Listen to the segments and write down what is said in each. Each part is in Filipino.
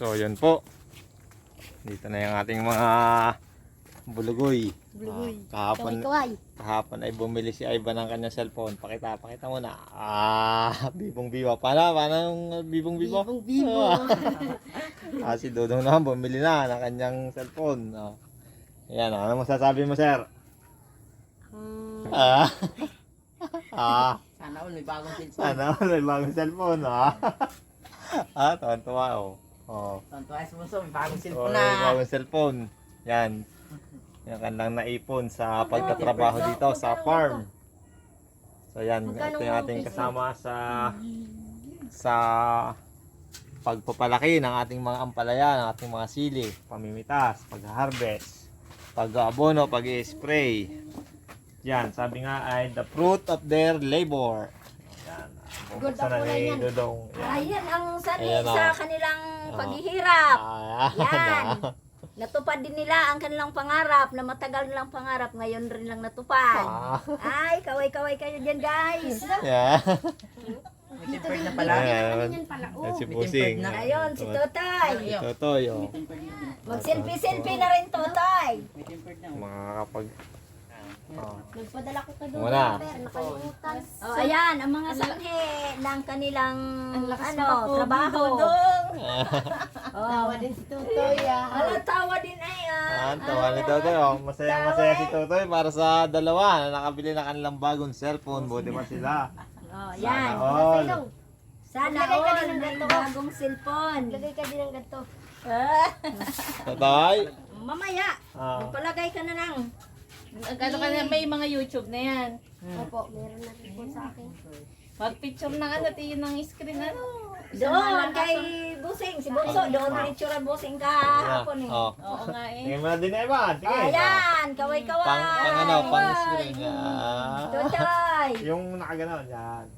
So yun po. Dito na yung ating mga bulugoy. Kahapon ay bumili si Ivan ng kanyang cellphone. Pakita mo na. Bibong biwa. Paano yung bibong bibo? Bibong bibo. Si Dodong naman bumili na ng kanyang cellphone. Ayan, ano masasabi mo, sir? Sana all may bagong cellphone. Sana may bagong cellphone, tuwan-tuwa, Tontuwa si Bunso, may bagong cellphone may na. bagong cellphone. Yan. Yan kanilang naipon sa pagtatrabaho dito sa farm. So yan, ito yung ating kasama sa pagpapalaki ng ating mga ampalaya, ng ating mga sili, pamimitas, pag-harvest, pag-abono, pag-spray. Yan, sabi nga ay the fruit of their labor. Yan. Good Buksan na ako ni yan. Dodong. Ayan ang sanay Ayan, sa kanilang paghihirap. Yan. Natupad din nila ang kanilang pangarap na matagal nilang pangarap. Ngayon rin lang natupad. Ay, kaway-kaway kayo dyan, guys. Yeah. May tempered na pala. Ayan. Si Pusing. na. Ayun, si Totoy. Si Totoy, Mag-selfie-selfie na rin, Totoy. May tempered na. makakapag... Nagpadala ko ka doon. Wala. Nakalimutan. Oh, ayan, ang mga sanhi ng kanilang trabaho. Tawa din si Tutoy Tawa din ay Tawa ni Totoy. Masaya si Totoy para sa dalawa na nakabili na kanilang bagong cellphone. Buti pa sila. Oh, yan. Sana all may bagong cellphone. Lagay ka din ng ganito. Totoy? Mamaya, magpalagay ka na lang. Ano ka na, may mga YouTube na yan. Opo, meron na rin po sa akin. Mag-picture na ano, tingin ng screen, ano. Doon kay Busing, si Bunso, doon picture ang Busing kahapon eh. Oo nga eh. Tingin mo na din, Evan. Tingin. Ayan, kaway-kaway. Pang screen. Totoy. Yung nakaganon. Yan.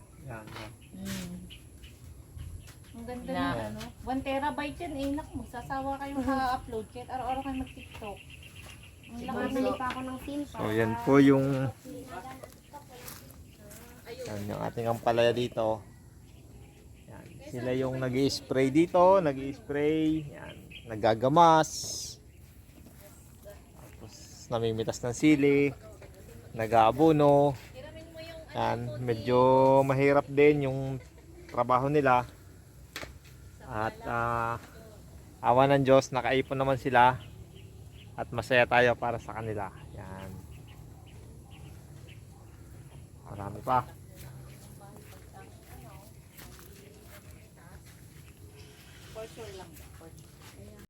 Ang ganda na, ano. 1 terabyte yan eh. Naku, magsasawa kayong ka-upload kahit araw-araw kayo mag-tiktok. Ang laki Bumili pa ako ng tin. So yan po yung ating ampalaya dito. Yan. Sila yung nag-i-spray dito, yan, nagagamas. Tapos namimitas ng sili, nag-aabono. Yan, medyo mahirap din yung trabaho nila. At awa ng Diyos, nakaipon naman sila. At masaya tayo para sa kanila. Yan. Marami pa.